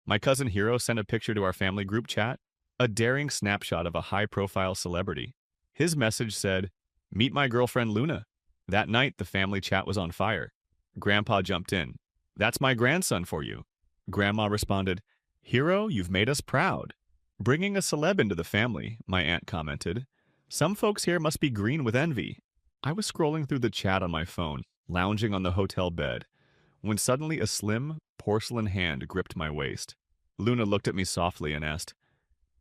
My cousin Hiro sent a picture to our family group chat, a daring snapshot of a high-profile celebrity. His message said, "Meet my girlfriend Luna." That night, the family chat was on fire. Grandpa jumped in. "That's my grandson for you." Grandma responded, "Hiro, you've made us proud." "Bringing a celeb into the family," my aunt commented. "Some folks here must be green with envy." I was scrolling through the chat on my phone, lounging on the hotel bed, when suddenly a slim, porcelain hand gripped my waist. Luna looked at me softly and asked,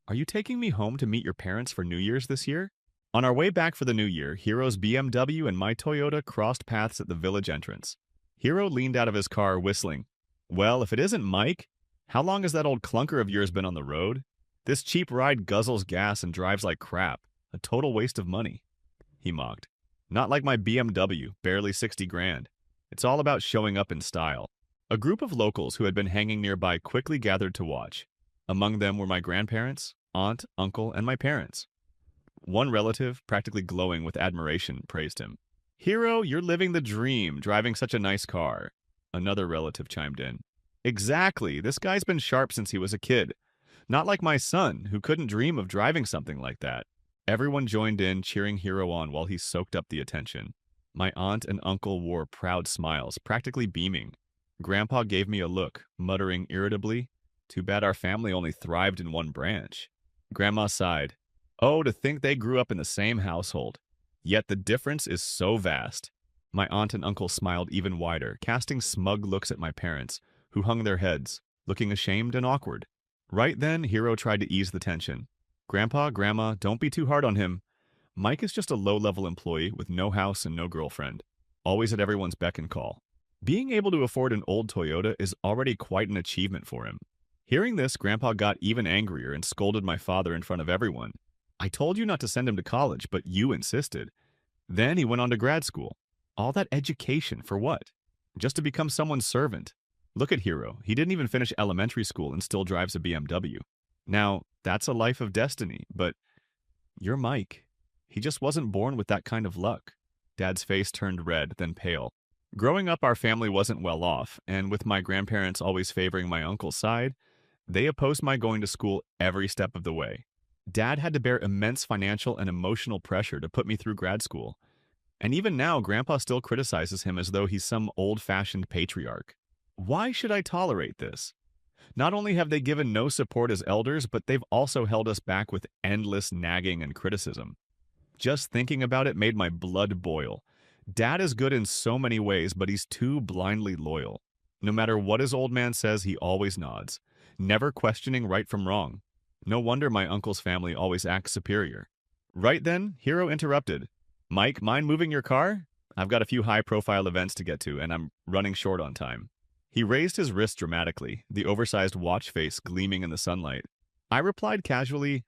"Are you taking me home to meet your parents for New Year's this year?" On our way back for the new year, Hiro's BMW and my Toyota crossed paths at the village entrance. Hiro leaned out of his car, whistling. "Well, if it isn't Mike, how long has that old clunker of yours been on the road? This cheap ride guzzles gas and drives like crap. A total waste of money," he mocked. "Not like my BMW, barely 60 grand. It's all about showing up in style." A group of locals who had been hanging nearby quickly gathered to watch. Among them were my grandparents, aunt, uncle, and my parents. One relative, practically glowing with admiration, praised him. "Hiro, you're living the dream, driving such a nice car." Another relative chimed in. "Exactly, this guy's been sharp since he was a kid. Not like my son, who couldn't dream of driving something like that." Everyone joined in, cheering Hiro on while he soaked up the attention. My aunt and uncle wore proud smiles, practically beaming. Grandpa gave me a look, muttering irritably, "Too bad our family only thrived in one branch." Grandma sighed. "Oh, to think they grew up in the same household. Yet the difference is so vast." My aunt and uncle smiled even wider, casting smug looks at my parents, who hung their heads, looking ashamed and awkward. Right then, Hiro tried to ease the tension. "Grandpa, Grandma, don't be too hard on him. Mike is just a low-level employee with no house and no girlfriend, always at everyone's beck and call. Being able to afford an old Toyota is already quite an achievement for him." Hearing this, Grandpa got even angrier and scolded my father in front of everyone. "I told you not to send him to college, but you insisted." Then he went on to grad school. All that education for what? Just to become someone's servant. Look at Hiro. He didn't even finish elementary school and still drives a BMW. Now, that's a life of destiny, but you're Mike. He just wasn't born with that kind of luck. Dad's face turned red, then pale. Growing up, our family wasn't well off, and with my grandparents always favoring my uncle's side, they opposed my going to school every step of the way. Dad had to bear immense financial and emotional pressure to put me through grad school. And even now, Grandpa still criticizes him as though he's some old-fashioned patriarch. Why should I tolerate this? Not only have they given no support as elders, but they've also held us back with endless nagging and criticism. Just thinking about it made my blood boil. Dad is good in so many ways, but he's too blindly loyal. No matter what his old man says, he always nods, never questioning right from wrong. No wonder my uncle's family always acts superior. Right then, Hiro interrupted. "Mike, mind moving your car? I've got a few high-profile events to get to, and I'm running short on time." He raised his wrist dramatically, the oversized watch face gleaming in the sunlight. I replied casually,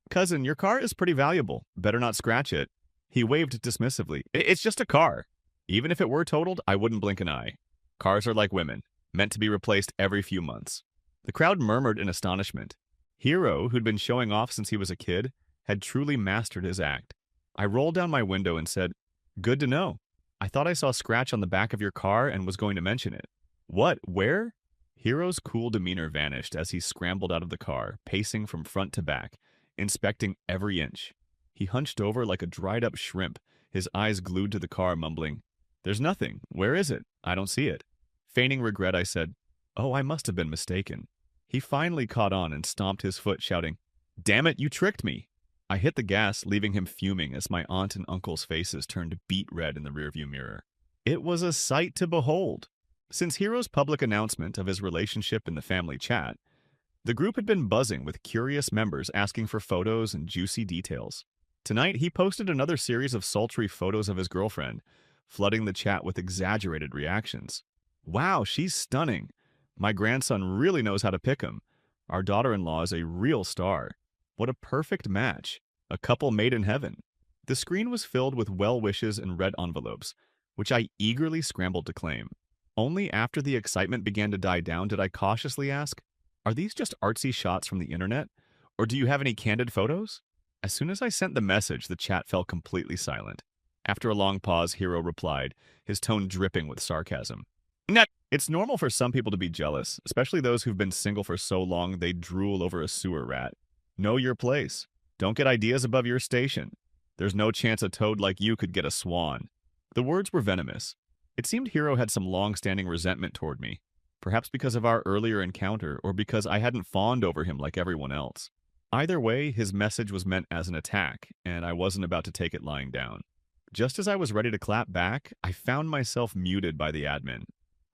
"Cousin, your car is pretty valuable. Better not scratch it." He waved dismissively. "It's just a car. Even if it were totaled, I wouldn't blink an eye. Cars are like women, meant to be replaced every few months." The crowd murmured in astonishment. Hiro, who'd been showing off since he was a kid, had truly mastered his act. I rolled down my window and said, "Good to know. I thought I saw a scratch on the back of your car and was going to mention it." "What? Where?" Hiro's cool demeanor vanished as he scrambled out of the car, pacing from front to back, inspecting every inch. He hunched over like a dried-up shrimp, his eyes glued to the car, mumbling, "There's nothing. Where is it? I don't see it." Feigning regret, I said, "Oh, I must have been mistaken." He finally caught on and stomped his foot, shouting, "Damn it, you tricked me!" I hit the gas, leaving him fuming as my aunt and uncle's faces turned beet red in the rearview mirror. It was a sight to behold. Since Hiro's public announcement of his relationship in the family chat, the group had been buzzing with curious members asking for photos and juicy details. Tonight, he posted another series of sultry photos of his girlfriend, flooding the chat with exaggerated reactions. "Wow, she's stunning. My grandson really knows how to pick 'em. Our daughter-in-law is a real star. What a perfect match. A couple made in heaven." The screen was filled with well wishes and red envelopes, which I eagerly scrambled to claim. Only after the excitement began to die down did I cautiously ask, "Are these just artsy shots from the internet? Or do you have any candid photos?" As soon as I sent the message, the chat fell completely silent. After a long pause, Hiro replied, his tone dripping with sarcasm. It's normal for some people to be jealous, especially those who've been single for so long they drool over a sewer rat. Know your place. Don't get ideas above your station. There's no chance a toad like you could get a swan. The words were venomous. It seemed Hero had some long-standing resentment toward me, perhaps because of our earlier encounter or because I hadn't fawned over him like everyone else. Either way, his message was meant as an attack, and I wasn't about to take it lying down. Just as I was ready to clap back, I found myself muted by the admin.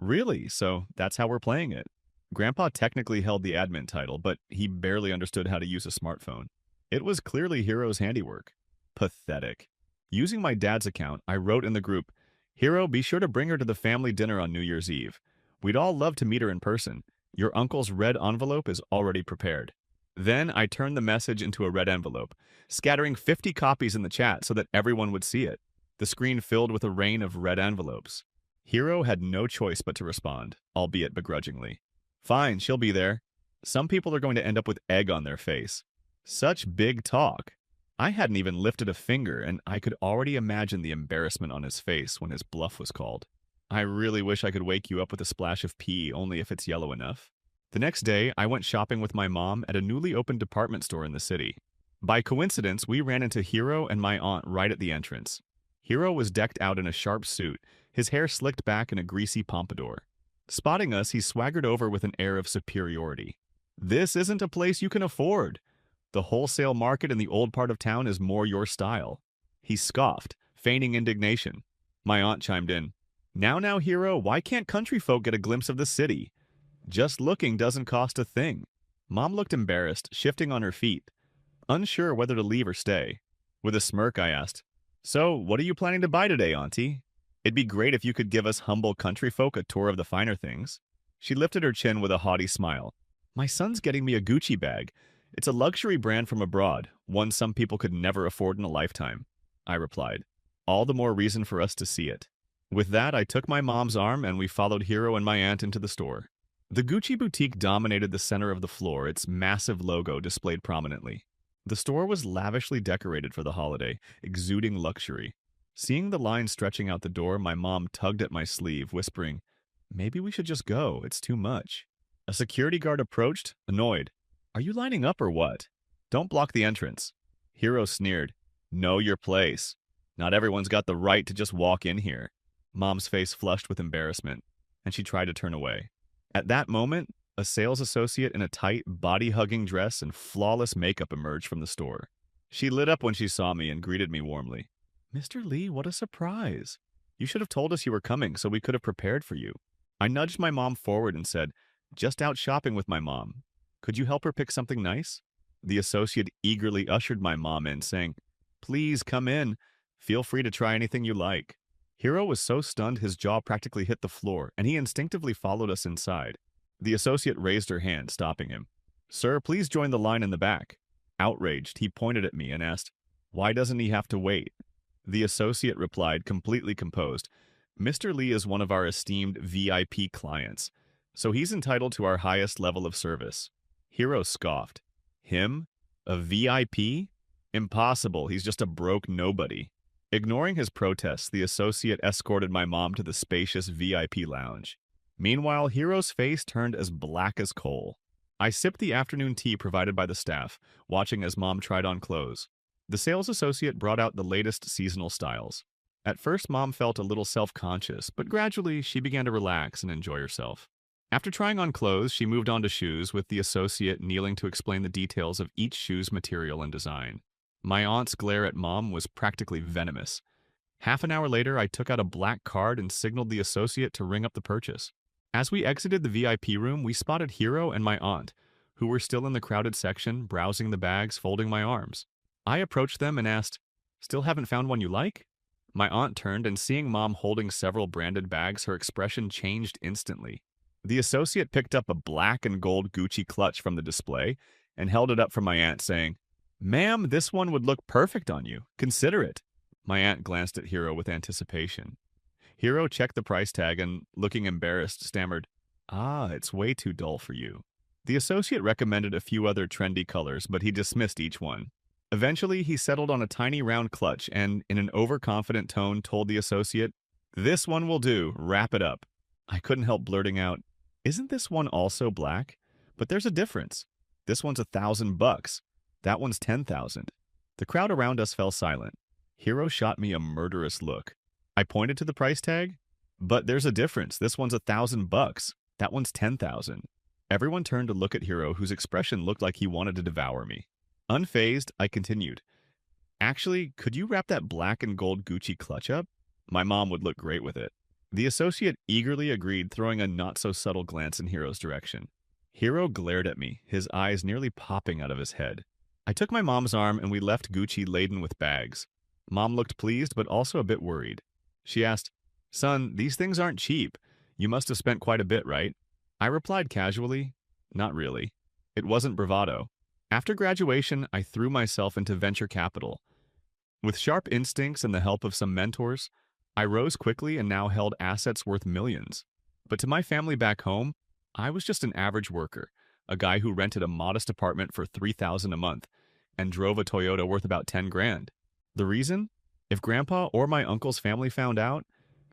Really? So that's how we're playing it. Grandpa technically held the admin title, but he barely understood how to use a smartphone. It was clearly Hero's handiwork. Pathetic. Using my dad's account, I wrote in the group, "Hero, be sure to bring her to the family dinner on New Year's Eve. We'd all love to meet her in person. Your uncle's red envelope is already prepared." Then I turned the message into a red envelope, scattering 50 copies in the chat so that everyone would see it. The screen filled with a rain of red envelopes. Hero had no choice but to respond, albeit begrudgingly. Fine, she'll be there. Some people are going to end up with egg on their face. Such big talk. I hadn't even lifted a finger, and I could already imagine the embarrassment on his face when his bluff was called. I really wish I could wake you up with a splash of pee, only if it's yellow enough. The next day, I went shopping with my mom at a newly opened department store in the city. By coincidence, we ran into Hero and my aunt right at the entrance. Hero was decked out in a sharp suit, his hair slicked back in a greasy pompadour. Spotting us, he swaggered over with an air of superiority. "This isn't a place you can afford. The wholesale market in the old part of town is more your style." He scoffed, feigning indignation. My aunt chimed in. Now, Hero, why can't country folk get a glimpse of the city? Just looking doesn't cost a thing." Mom looked embarrassed, shifting on her feet, unsure whether to leave or stay. With a smirk, I asked, "So, what are you planning to buy today, Auntie? It'd be great if you could give us humble country folk a tour of the finer things." She lifted her chin with a haughty smile. "My son's getting me a Gucci bag. It's a luxury brand from abroad, one some people could never afford in a lifetime." I replied, "All the more reason for us to see it." With that, I took my mom's arm and we followed Hero and my aunt into the store. The Gucci boutique dominated the center of the floor, its massive logo displayed prominently. The store was lavishly decorated for the holiday, exuding luxury. Seeing the line stretching out the door, my mom tugged at my sleeve, whispering, "Maybe we should just go, it's too much." A security guard approached, annoyed. "Are you lining up or what? Don't block the entrance." Hero sneered, "Know your place. Not everyone's got the right to just walk in here." Mom's face flushed with embarrassment, and she tried to turn away. At that moment, a sales associate in a tight, body-hugging dress and flawless makeup emerged from the store. She lit up when she saw me and greeted me warmly. "Mr. Lee, what a surprise. You should have told us you were coming so we could have prepared for you." I nudged my mom forward and said, "Just out shopping with my mom. Could you help her pick something nice?" The associate eagerly ushered my mom in, saying, "Please come in. Feel free to try anything you like." Hero was so stunned his jaw practically hit the floor, and he instinctively followed us inside. The associate raised her hand, stopping him. "Sir, please join the line in the back." Outraged, he pointed at me and asked, "Why doesn't he have to wait?" The associate replied, completely composed, "Mr. Lee is one of our esteemed VIP clients, so he's entitled to our highest level of service." Hero scoffed. "Him? A VIP? Impossible, he's just a broke nobody." Ignoring his protests, the associate escorted my mom to the spacious VIP lounge. Meanwhile, Hero's face turned as black as coal. I sipped the afternoon tea provided by the staff, watching as Mom tried on clothes. The sales associate brought out the latest seasonal styles. At first, Mom felt a little self-conscious, but gradually she began to relax and enjoy herself. After trying on clothes, she moved on to shoes, with the associate kneeling to explain the details of each shoe's material and design. My aunt's glare at Mom was practically venomous. Half an hour later, I took out a black card and signaled the associate to ring up the purchase. As we exited the VIP room, we spotted Hero and my aunt, who were still in the crowded section, browsing the bags, folding my arms. I approached them and asked, "Still haven't found one you like?" My aunt turned, and seeing Mom holding several branded bags, her expression changed instantly. The associate picked up a black and gold Gucci clutch from the display and held it up for my aunt, saying, "Ma'am, this one would look perfect on you. Consider it." My aunt glanced at Hero with anticipation. Hero checked the price tag and, looking embarrassed, stammered, "Ah, it's way too dull for you." The associate recommended a few other trendy colors, but he dismissed each one. Eventually, he settled on a tiny round clutch and, in an overconfident tone, told the associate, "This one will do. Wrap it up." I couldn't help blurting out, "Isn't this one also black? But there's a difference. This one's $1,000. That one's 10,000." The crowd around us fell silent. Hero shot me a murderous look. I pointed to the price tag. "But there's a difference. This one's $1,000. That one's 10,000." Everyone turned to look at Hero, whose expression looked like he wanted to devour me. Unfazed, I continued, "Actually, could you wrap that black and gold Gucci clutch up? My mom would look great with it." The associate eagerly agreed, throwing a not-so-subtle glance in Hero's direction. Hero glared at me, his eyes nearly popping out of his head. I took my mom's arm and we left Gucci laden with bags. Mom looked pleased, but also a bit worried. She asked, "Son, these things aren't cheap. You must have spent quite a bit, right?" I replied casually, "Not really." It wasn't bravado. After graduation, I threw myself into venture capital. With sharp instincts and the help of some mentors, I rose quickly and now held assets worth millions. But to my family back home, I was just an average worker, a guy who rented a modest apartment for $3,000 a month and drove a Toyota worth about 10 grand. The reason? If Grandpa or my uncle's family found out,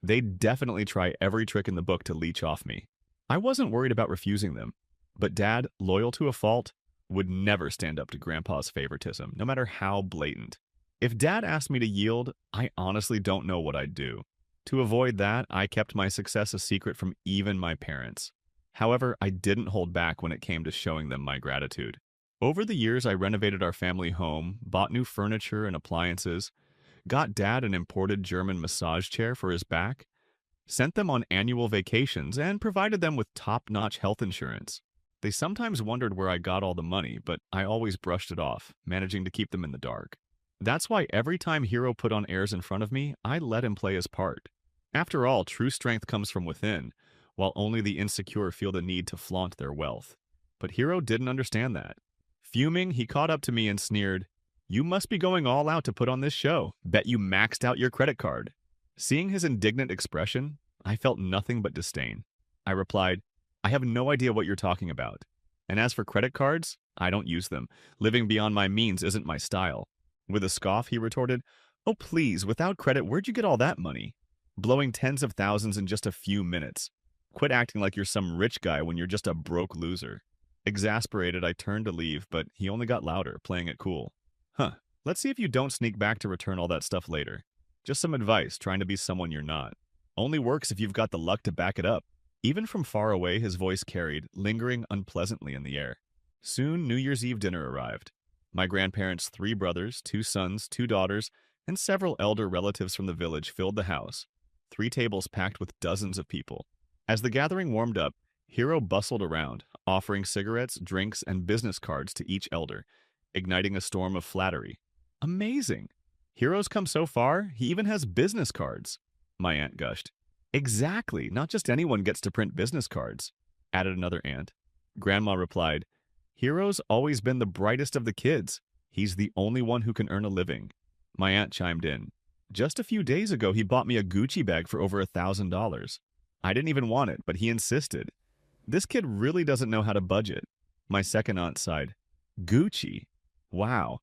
they'd definitely try every trick in the book to leech off me. I wasn't worried about refusing them, but Dad, loyal to a fault, would never stand up to Grandpa's favoritism, no matter how blatant. If Dad asked me to yield, I honestly don't know what I'd do. To avoid that, I kept my success a secret from even my parents. However, I didn't hold back when it came to showing them my gratitude. Over the years, I renovated our family home, bought new furniture and appliances, got Dad an imported German massage chair for his back, sent them on annual vacations, and provided them with top-notch health insurance. They sometimes wondered where I got all the money, but I always brushed it off, managing to keep them in the dark. That's why every time Hero put on airs in front of me, I let him play his part. After all, true strength comes from within, while only the insecure feel the need to flaunt their wealth. But Hero didn't understand that. Fuming, he caught up to me and sneered, "You must be going all out to put on this show. Bet you maxed out your credit card." Seeing his indignant expression, I felt nothing but disdain. I replied, "I have no idea what you're talking about. And as for credit cards, I don't use them. Living beyond my means isn't my style." With a scoff, he retorted, "Oh please, without credit, where'd you get all that money? Blowing tens of thousands in just a few minutes. Quit acting like you're some rich guy when you're just a broke loser." Exasperated, I turned to leave, but he only got louder, playing it cool. Let's see if you don't sneak back to return all that stuff later. Just some advice, trying to be someone you're not. Only works if you've got the luck to back it up. Even from far away, his voice carried, lingering unpleasantly in the air. Soon, New Year's Eve dinner arrived. My grandparents' 3 brothers, 2 sons, 2 daughters, and several elder relatives from the village filled the house, 3 tables packed with dozens of people. As the gathering warmed up, Hero bustled around, offering cigarettes, drinks, and business cards to each elder, igniting a storm of flattery. Amazing! Hero's come so far, he even has business cards. My aunt gushed. "Exactly, not just anyone gets to print business cards," added another aunt. Grandma replied, "Hero's always been the brightest of the kids. He's the only one who can earn a living." My aunt chimed in. "Just a few days ago, he bought me a Gucci bag for over $1,000. I didn't even want it, but he insisted. This kid really doesn't know how to budget." My second aunt sighed. "Gucci? Wow.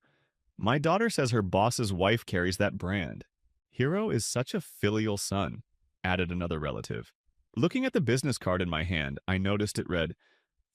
My daughter says her boss's wife carries that brand." "Hero is such a filial son," added another relative. Looking at the business card in my hand, I noticed it read,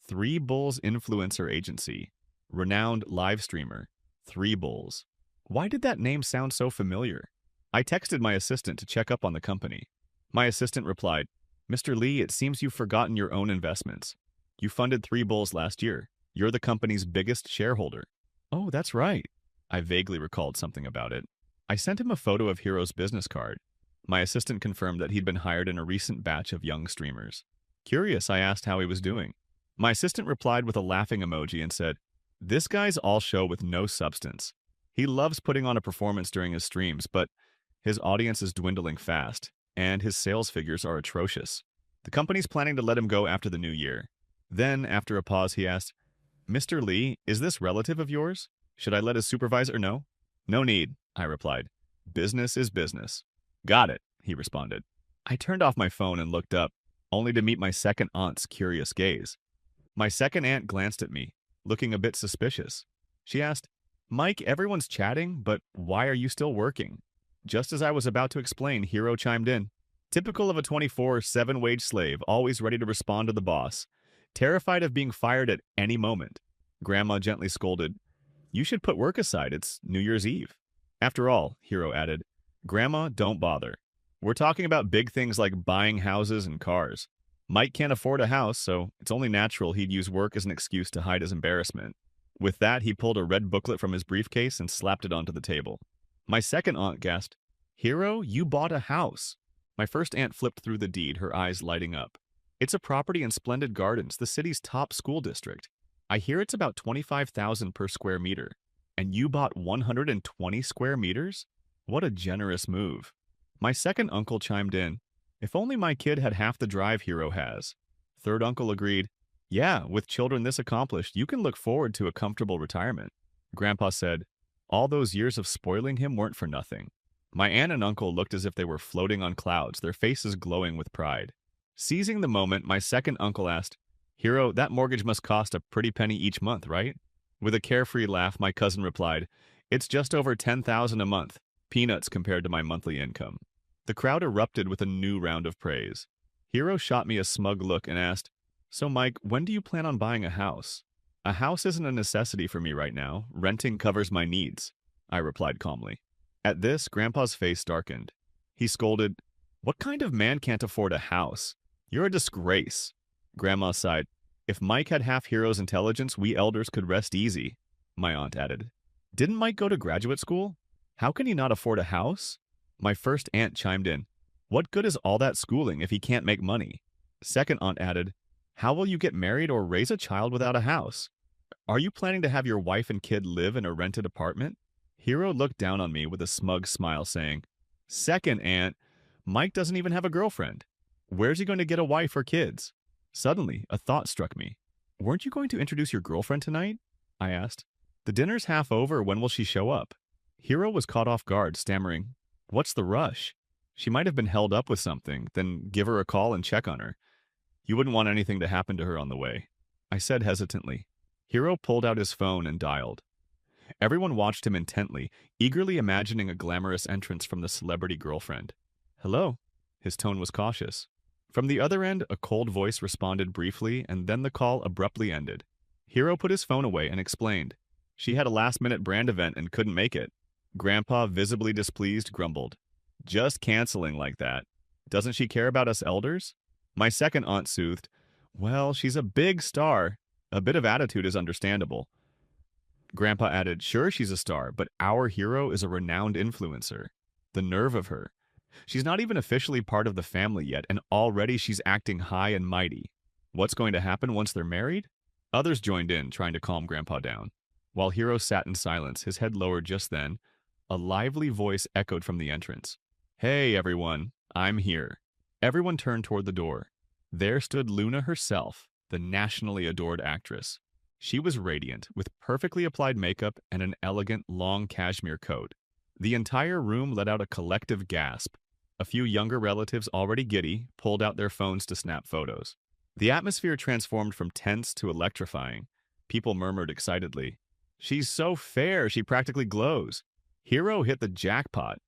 "Three Bulls Influencer Agency. Renowned live streamer. 3 Bulls." Why did that name sound so familiar? I texted my assistant to check up on the company. My assistant replied, "Mr. Lee, it seems you've forgotten your own investments. You funded 3 Bulls last year. You're the company's biggest shareholder." "Oh, that's right." I vaguely recalled something about it. I sent him a photo of Hero's business card. My assistant confirmed that he'd been hired in a recent batch of young streamers. Curious, I asked how he was doing. My assistant replied with a laughing emoji and said, "This guy's all show with no substance. He loves putting on a performance during his streams, but his audience is dwindling fast, and his sales figures are atrocious. The company's planning to let him go after the new year." Then, after a pause, he asked, "Mr. Lee, is this relative of yours? Should I let his supervisor know?" "No need," I replied. "Business is business." "Got it," he responded. I turned off my phone and looked up, only to meet my second aunt's curious gaze. My second aunt glanced at me, looking a bit suspicious. She asked, "Mike, everyone's chatting, but why are you still working?" Just as I was about to explain, Hero chimed in. Typical of a 24/7 wage slave, always ready to respond to the boss. Terrified of being fired at any moment. Grandma gently scolded, "You should put work aside, it's New Year's Eve." After all, Hero added, "Grandma, don't bother. We're talking about big things like buying houses and cars. Mike can't afford a house, so it's only natural he'd use work as an excuse to hide his embarrassment." With that, he pulled a red booklet from his briefcase and slapped it onto the table. My second aunt gasped, "Hero, you bought a house." My first aunt flipped through the deed, her eyes lighting up. "It's a property in Splendid Gardens, the city's top school district. I hear it's about 25,000 per square meter. And you bought 120 square meters? What a generous move." My second uncle chimed in, "If only my kid had half the drive Hero has." Third uncle agreed, "Yeah, with children this accomplished, you can look forward to a comfortable retirement." Grandpa said, "All those years of spoiling him weren't for nothing." My aunt and uncle looked as if they were floating on clouds, their faces glowing with pride. Seizing the moment, my second uncle asked, "Hero, that mortgage must cost a pretty penny each month, right?" With a carefree laugh, my cousin replied, "It's just over 10,000 a month, peanuts compared to my monthly income." The crowd erupted with a new round of praise. Hero shot me a smug look and asked, "So Mike, when do you plan on buying a house?" "A house isn't a necessity for me right now. Renting covers my needs," I replied calmly. At this, Grandpa's face darkened. He scolded, "What kind of man can't afford a house? You're a disgrace." Grandma sighed, "If Mike had half Hero's intelligence, we elders could rest easy," my aunt added. "Didn't Mike go to graduate school? How can he not afford a house?" My first aunt chimed in, "What good is all that schooling if he can't make money?" Second aunt added, "How will you get married or raise a child without a house? Are you planning to have your wife and kid live in a rented apartment?" Hero looked down on me with a smug smile, saying, "Second aunt, Mike doesn't even have a girlfriend. Where's he going to get a wife or kids?" Suddenly, a thought struck me. "Weren't you going to introduce your girlfriend tonight?" I asked. "The dinner's half over. When will she show up?" Hero was caught off guard, stammering, "What's the rush? She might have been held up with something, then give her a call and check on her. You wouldn't want anything to happen to her on the way." I said hesitantly. Hero pulled out his phone and dialed. Everyone watched him intently, eagerly imagining a glamorous entrance from the celebrity girlfriend. "Hello?" His tone was cautious. From the other end, a cold voice responded briefly, and then the call abruptly ended. Hero put his phone away and explained, "She had a last-minute brand event and couldn't make it." Grandpa, visibly displeased, grumbled, "Just canceling like that. Doesn't she care about us elders?" My second aunt soothed, "Well, she's a big star. A bit of attitude is understandable." Grandpa added, "Sure, she's a star, but our Hero is a renowned influencer. The nerve of her. She's not even officially part of the family yet, and already she's acting high and mighty. What's going to happen once they're married?" Others joined in, trying to calm Grandpa down. While Hero sat in silence, his head lowered just then, a lively voice echoed from the entrance. "Hey, everyone, I'm here." Everyone turned toward the door. There stood Luna herself, the nationally adored actress. She was radiant, with perfectly applied makeup and an elegant, long cashmere coat. The entire room let out a collective gasp. A few younger relatives, already giddy, pulled out their phones to snap photos. The atmosphere transformed from tense to electrifying. People murmured excitedly, "She's so fair, she practically glows. Hero hit the jackpot.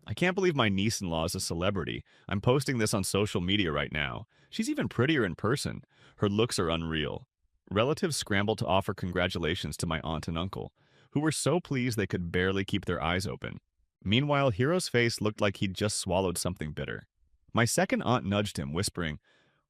I can't believe my niece-in-law is a celebrity. I'm posting this on social media right now. She's even prettier in person. Her looks are unreal." Relatives scrambled to offer congratulations to my aunt and uncle, who were so pleased they could barely keep their eyes open. Meanwhile, Hero's face looked like he'd just swallowed something bitter. My second aunt nudged him, whispering,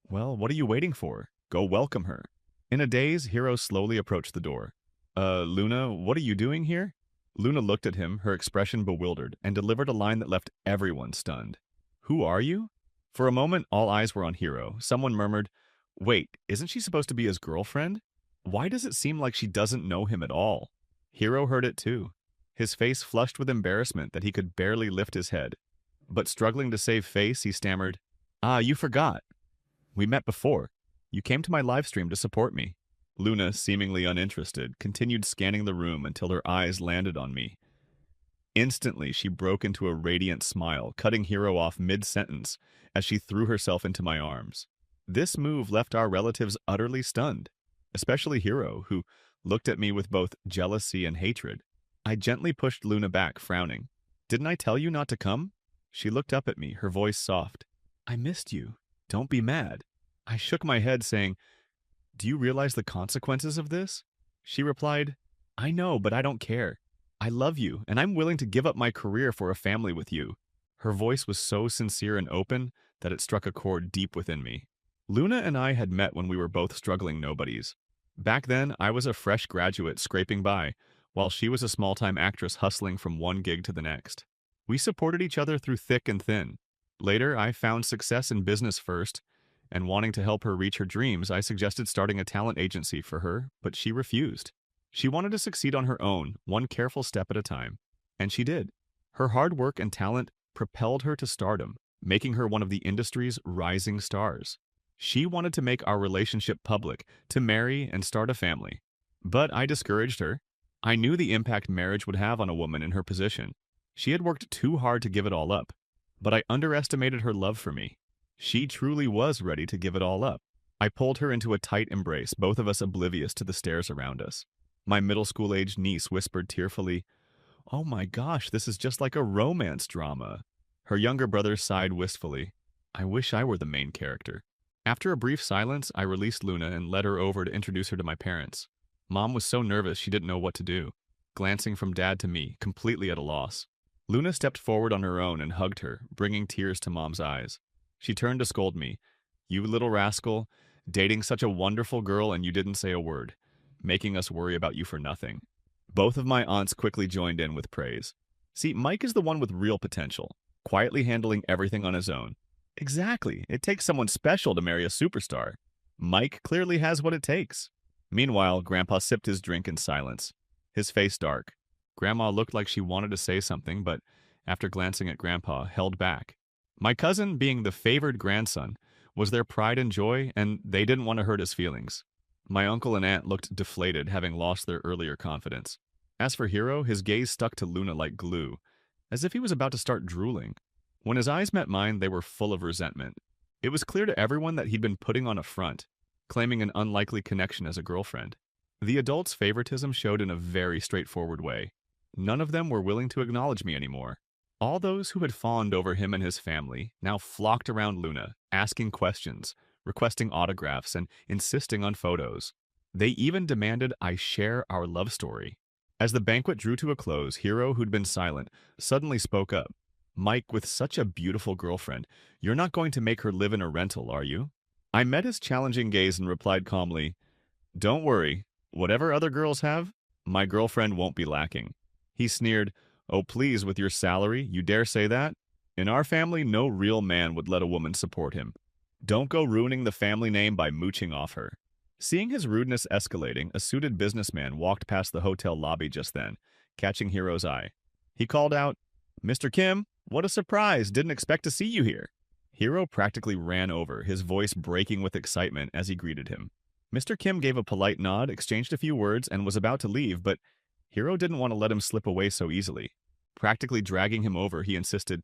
"Well, what are you waiting for? Go welcome her." In a daze, Hero slowly approached the door. Luna, what are you doing here?" Luna looked at him, her expression bewildered, and delivered a line that left everyone stunned. "Who are you?" For a moment, all eyes were on Hero. Someone murmured, "Wait, isn't she supposed to be his girlfriend? Why does it seem like she doesn't know him at all?" Hero heard it too. His face flushed with embarrassment that he could barely lift his head. But struggling to save face, he stammered, "Ah, you forgot. We met before. You came to my live stream to support me." Luna, seemingly uninterested, continued scanning the room until her eyes landed on me. Instantly, she broke into a radiant smile, cutting Hero off mid-sentence as she threw herself into my arms. This move left our relatives utterly stunned, especially Hero, who looked at me with both jealousy and hatred. I gently pushed Luna back, frowning. "Didn't I tell you not to come?" She looked up at me, her voice soft. I missed you. Don't be mad. I shook my head, saying, do you realize the consequences of this? She replied, I know, but I don't care. I love you, and I'm willing to give up my career for a family with you. Her voice was so sincere and open that it struck a chord deep within me. Luna and I had met when we were both struggling nobodies. Back then, I was a fresh graduate scraping by, while she was a small-time actress hustling from one gig to the next. We supported each other through thick and thin. Later, I found success in business first, and wanting to help her reach her dreams, I suggested starting a talent agency for her, but she refused. She wanted to succeed on her own, one careful step at a time. And she did. Her hard work and talent propelled her to stardom, making her one of the industry's rising stars. She wanted to make our relationship public, to marry and start a family. But I discouraged her. I knew the impact marriage would have on a woman in her position. She had worked too hard to give it all up, but I underestimated her love for me. She truly was ready to give it all up. I pulled her into a tight embrace, both of us oblivious to the stares around us. My middle school-aged niece whispered tearfully, "Oh my gosh, this is just like a romance drama." Her younger brother sighed wistfully, "I wish I were the main character." After a brief silence, I released Luna and led her over to introduce her to my parents. Mom was so nervous she didn't know what to do, glancing from Dad to me, completely at a loss. Luna stepped forward on her own and hugged her, bringing tears to Mom's eyes. She turned to scold me. "You little rascal, dating such a wonderful girl and you didn't say a word, making us worry about you for nothing." Both of my aunts quickly joined in with praise. "See, Mike is the one with real potential, quietly handling everything on his own." "Exactly. It takes someone special to marry a superstar. Mike clearly has what it takes." Meanwhile, Grandpa sipped his drink in silence, his face dark. Grandma looked like she wanted to say something, but after glancing at Grandpa, held back. My cousin, being the favored grandson, was their pride and joy, and they didn't want to hurt his feelings. My uncle and aunt looked deflated, having lost their earlier confidence. As for Hero, his gaze stuck to Luna like glue, as if he was about to start drooling. When his eyes met mine, they were full of resentment. It was clear to everyone that he'd been putting on a front, claiming an unlikely connection as a girlfriend. The adults' favoritism showed in a very straightforward way. None of them were willing to acknowledge me anymore. All those who had fawned over him and his family now flocked around Luna, asking questions, requesting autographs, and insisting on photos. They even demanded I share our love story. As the banquet drew to a close, Hero, who'd been silent, suddenly spoke up. "Mike, with such a beautiful girlfriend, you're not going to make her live in a rental, are you?" I met his challenging gaze and replied calmly, "Don't worry. Whatever other girls have, my girlfriend won't be lacking." He sneered, "Oh, please, with your salary, you dare say that? In our family, no real man would let a woman support him. Don't go ruining the family name by mooching off her." Seeing his rudeness escalating, a suited businessman walked past the hotel lobby just then, catching Hero's eye. He called out, "Mr. Kim, what a surprise! Didn't expect to see you here." Hero practically ran over, his voice breaking with excitement as he greeted him. Mr. Kim gave a polite nod, exchanged a few words, and was about to leave, but Hero didn't want to let him slip away so easily. Practically dragging him over, he insisted,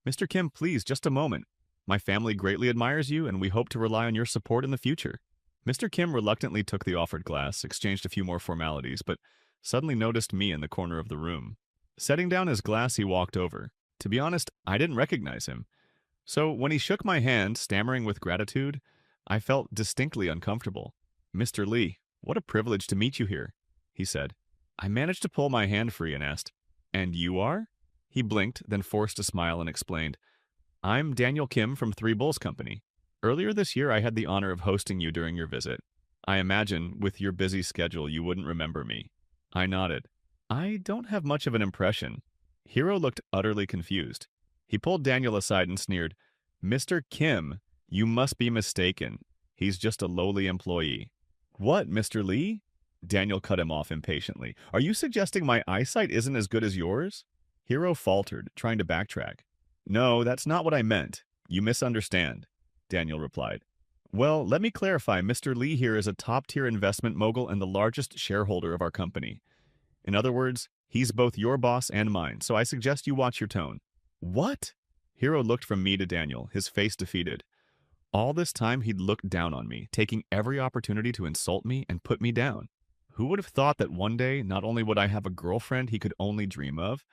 "Mr. Kim, please, just a moment. My family greatly admires you, and we hope to rely on your support in the future." Mr. Kim reluctantly took the offered glass, exchanged a few more formalities, but suddenly noticed me in the corner of the room. Setting down his glass, he walked over. To be honest, I didn't recognize him. So when he shook my hand, stammering with gratitude, I felt distinctly uncomfortable. "Mr. Lee, what a privilege to meet you here," he said. I managed to pull my hand free and asked, "And you are?" He blinked, then forced a smile and explained, "I'm Daniel Kim from Three Bulls Company. Earlier this year, I had the honor of hosting you during your visit. I imagine, with your busy schedule, you wouldn't remember me." I nodded. "I don't have much of an impression." Hero looked utterly confused. He pulled Daniel aside and sneered, "Mr. Kim, you must be mistaken. He's just a lowly employee." "What, Mr. Lee?" Daniel cut him off impatiently. "Are you suggesting my eyesight isn't as good as yours?" Hero faltered, trying to backtrack. "No, that's not what I meant. You misunderstand," Daniel replied. "Well, let me clarify. Mr. Lee here is a top-tier investment mogul and the largest shareholder of our company. In other words, he's both your boss and mine, so I suggest you watch your tone." "What?" Hero looked from me to Daniel, his face defeated. All this time he'd looked down on me, taking every opportunity to insult me and put me down. Who would have thought that one day, not only would I have a girlfriend he could only dream of,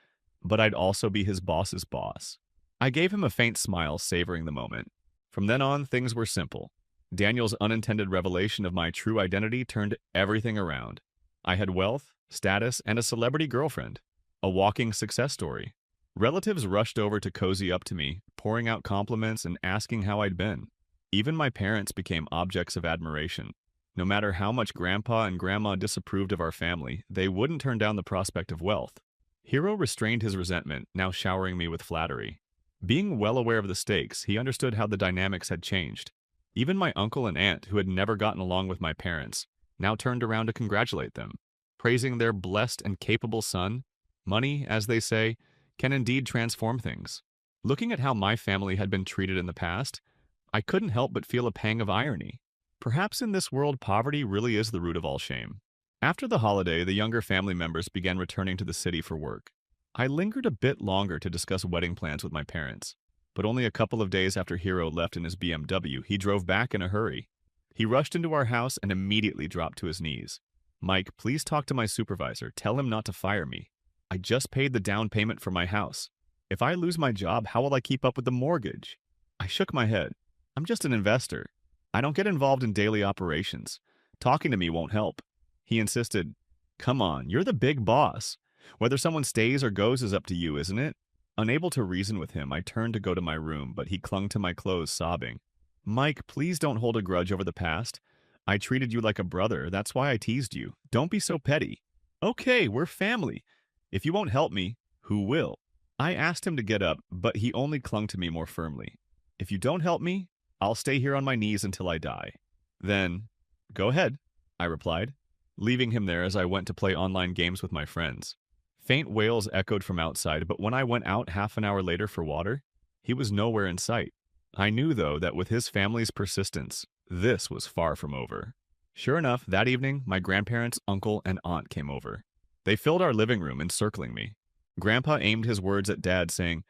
but I'd also be his boss's boss? I gave him a faint smile, savoring the moment. From then on, things were simple. Daniel's unintended revelation of my true identity turned everything around. I had wealth, status, and a celebrity girlfriend. A walking success story. Relatives rushed over to cozy up to me, pouring out compliments and asking how I'd been. Even my parents became objects of admiration. No matter how much Grandpa and Grandma disapproved of our family, they wouldn't turn down the prospect of wealth. Hero restrained his resentment, now showering me with flattery. Being well aware of the stakes, he understood how the dynamics had changed. Even my uncle and aunt, who had never gotten along with my parents, now turned around to congratulate them, praising their blessed and capable son. Money, as they say, can indeed transform things. Looking at how my family had been treated in the past, I couldn't help but feel a pang of irony. Perhaps in this world, poverty really is the root of all shame. After the holiday, the younger family members began returning to the city for work. I lingered a bit longer to discuss wedding plans with my parents, but only a couple of days after Hero left in his BMW, he drove back in a hurry. He rushed into our house and immediately dropped to his knees. "Mike, please talk to my supervisor. Tell him not to fire me. I just paid the down payment for my house. If I lose my job, how will I keep up with the mortgage?" I shook my head. "I'm just an investor. I don't get involved in daily operations. Talking to me won't help." He insisted, "Come on, you're the big boss. Whether someone stays or goes is up to you, isn't it?" Unable to reason with him, I turned to go to my room, but he clung to my clothes, sobbing. "Mike, please don't hold a grudge over the past. I treated you like a brother. That's why I teased you. Don't be so petty." "Okay, we're family. If you won't help me, who will?" I asked him to get up, but he only clung to me more firmly. "If you don't help me, I'll stay here on my knees until I die." "Then, go ahead," I replied, leaving him there as I went to play online games with my friends. Faint wails echoed from outside, but when I went out half an hour later for water, he was nowhere in sight. I knew, though, that with his family's persistence, this was far from over. Sure enough, that evening, my grandparents, uncle, and aunt came over. They filled our living room, encircling me. Grandpa aimed his words at Dad, saying,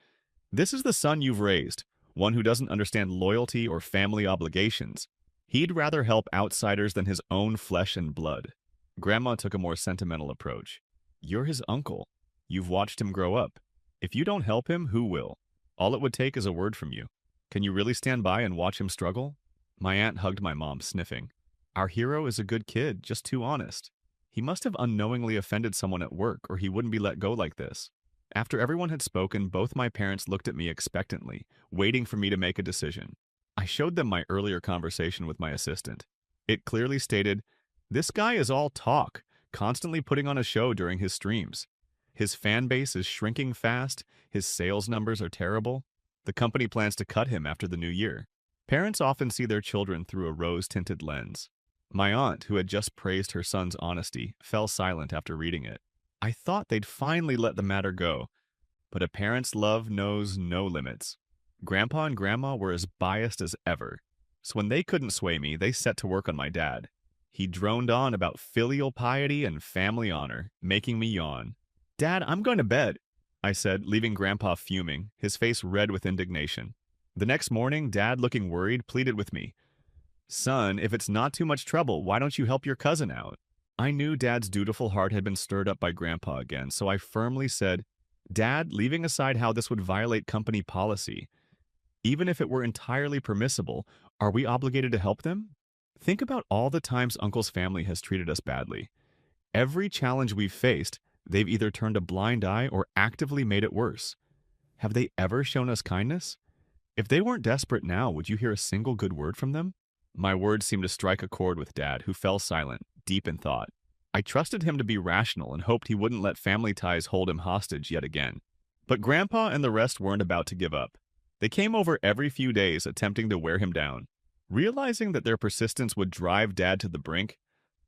"This is the son you've raised, one who doesn't understand loyalty or family obligations. He'd rather help outsiders than his own flesh and blood." Grandma took a more sentimental approach. "You're his uncle. You've watched him grow up. If you don't help him, who will? All it would take is a word from you. Can you really stand by and watch him struggle?" My aunt hugged my mom, sniffing. "Our hero is a good kid, just too honest. He must have unknowingly offended someone at work, or he wouldn't be let go like this." After everyone had spoken, both my parents looked at me expectantly, waiting for me to make a decision. I showed them my earlier conversation with my assistant. It clearly stated, "This guy is all talk, constantly putting on a show during his streams. His fan base is shrinking fast, his sales numbers are terrible. The company plans to cut him after the new year." Parents often see their children through a rose-tinted lens. My aunt, who had just praised her son's honesty, fell silent after reading it. I thought they'd finally let the matter go, but a parent's love knows no limits. Grandpa and Grandma were as biased as ever, so when they couldn't sway me, they set to work on my dad. He droned on about filial piety and family honor, making me yawn. "Dad, I'm going to bed," I said, leaving Grandpa fuming, his face red with indignation. The next morning, Dad, looking worried, pleaded with me. "Son, if it's not too much trouble, why don't you help your cousin out?" I knew Dad's dutiful heart had been stirred up by Grandpa again, so I firmly said, "Dad, leaving aside how this would violate company policy, even if it were entirely permissible, are we obligated to help them? Think about all the times Uncle's family has treated us badly. Every challenge we've faced, they've either turned a blind eye or actively made it worse. Have they ever shown us kindness? If they weren't desperate now, would you hear a single good word from them?" My words seemed to strike a chord with Dad, who fell silent, deep in thought. I trusted him to be rational and hoped he wouldn't let family ties hold him hostage yet again. But Grandpa and the rest weren't about to give up. They came over every few days, attempting to wear him down. Realizing that their persistence would drive Dad to the brink,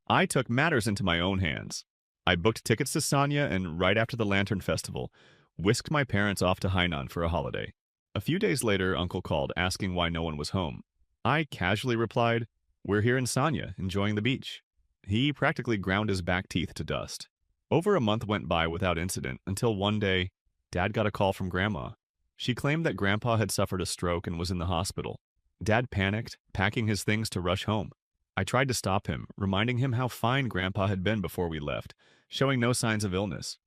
I took matters into my own hands. I booked tickets to Sanya and, right after the Lantern Festival, whisked my parents off to Hainan for a holiday. A few days later, Uncle called, asking why no one was home. I casually replied, "We're here in Sanya, enjoying the beach." He practically ground his back teeth to dust. Over a month went by without incident, until one day, Dad got a call from Grandma. She claimed that Grandpa had suffered a stroke and was in the hospital. Dad panicked, packing his things to rush home. I tried to stop him, reminding him how fine Grandpa had been before we left, showing no signs of illness.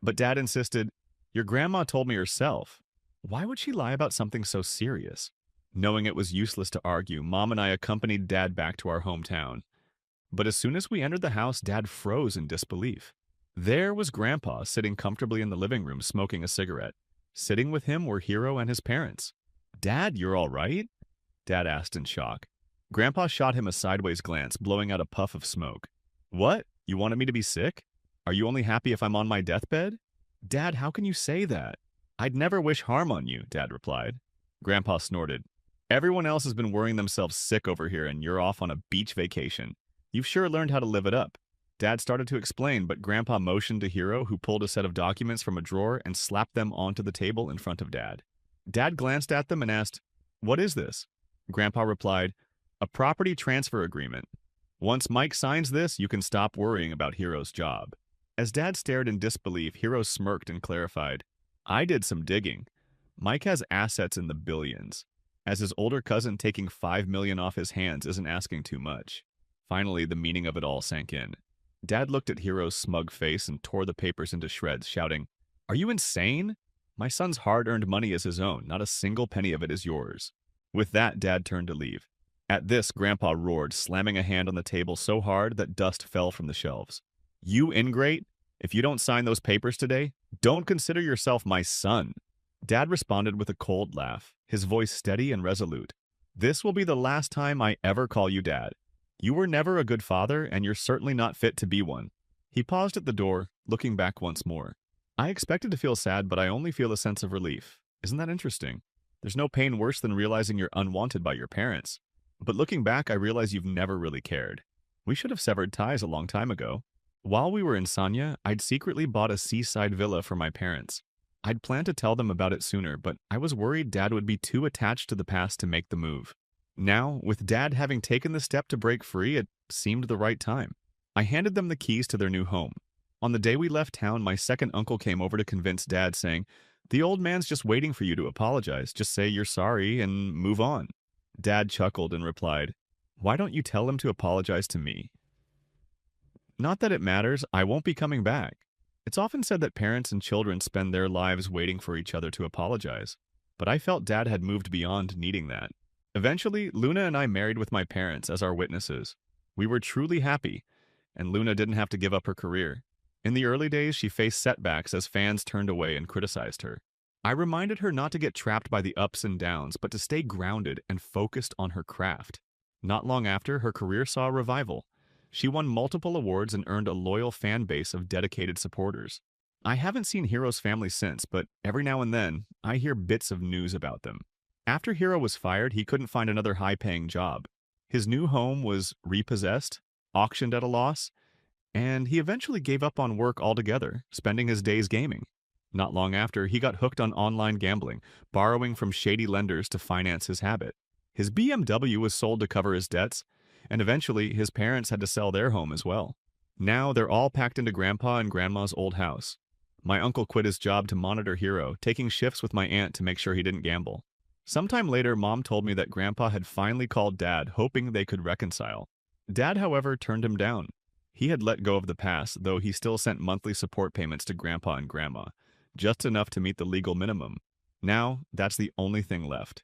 But Dad insisted, "Your grandma told me herself. Why would she lie about something so serious?" Knowing it was useless to argue, Mom and I accompanied Dad back to our hometown. But as soon as we entered the house, Dad froze in disbelief. There was Grandpa sitting comfortably in the living room smoking a cigarette. Sitting with him were Hero and his parents. "Dad, you're all right?" Dad asked in shock. Grandpa shot him a sideways glance, blowing out a puff of smoke. "What? You wanted me to be sick? Are you only happy if I'm on my deathbed?" "Dad, how can you say that?" "I'd never wish harm on you," Dad replied. Grandpa snorted. "Everyone else has been worrying themselves sick over here, and you're off on a beach vacation. You've sure learned how to live it up." Dad started to explain, but Grandpa motioned to Hero, who pulled a set of documents from a drawer and slapped them onto the table in front of Dad. Dad glanced at them and asked, "What is this?" Grandpa replied, "A property transfer agreement. Once Mike signs this, you can stop worrying about Hero's job." As Dad stared in disbelief, Hero smirked and clarified, "I did some digging. Mike has assets in the billions. As his older cousin, taking $5 million off his hands isn't asking too much." Finally, the meaning of it all sank in. Dad looked at Hero's smug face and tore the papers into shreds, shouting, "Are you insane? My son's hard-earned money is his own. Not a single penny of it is yours." With that, Dad turned to leave. At this, Grandpa roared, slamming a hand on the table so hard that dust fell from the shelves. "You ingrate! If you don't sign those papers today, don't consider yourself my son." Dad responded with a cold laugh, his voice steady and resolute. "This will be the last time I ever call you Dad. You were never a good father, and you're certainly not fit to be one." He paused at the door, looking back once more. "I expected to feel sad, but I only feel a sense of relief. Isn't that interesting? There's no pain worse than realizing you're unwanted by your parents. But looking back, I realize you've never really cared. We should have severed ties a long time ago. While we were in Sanya, I'd secretly bought a seaside villa for my parents. I'd planned to tell them about it sooner, but I was worried Dad would be too attached to the past to make the move. Now, with Dad having taken the step to break free, it seemed the right time. I handed them the keys to their new home. On the day we left town, my second uncle came over to convince Dad, saying, "The old man's just waiting for you to apologize. Just say you're sorry and move on." Dad chuckled and replied, "Why don't you tell him to apologize to me?" "Not that it matters. I won't be coming back." It's often said that parents and children spend their lives waiting for each other to apologize, but I felt Dad had moved beyond needing that. Eventually, Luna and I married with my parents as our witnesses. We were truly happy, and Luna didn't have to give up her career. In the early days, she faced setbacks as fans turned away and criticized her. I reminded her not to get trapped by the ups and downs, but to stay grounded and focused on her craft. Not long after, her career saw a revival. She won multiple awards and earned a loyal fan base of dedicated supporters. I haven't seen Hero's family since, but every now and then, I hear bits of news about them. After Hero was fired, he couldn't find another high-paying job. His new home was repossessed, auctioned at a loss, and he eventually gave up on work altogether, spending his days gaming. Not long after, he got hooked on online gambling, borrowing from shady lenders to finance his habit. His BMW was sold to cover his debts, and eventually his parents had to sell their home as well. Now they're all packed into Grandpa and Grandma's old house. My uncle quit his job to monitor Hero, taking shifts with my aunt to make sure he didn't gamble. Sometime later, Mom told me that Grandpa had finally called Dad, hoping they could reconcile. Dad, however, turned him down. He had let go of the past, though he still sent monthly support payments to Grandpa and Grandma, just enough to meet the legal minimum. Now, that's the only thing left.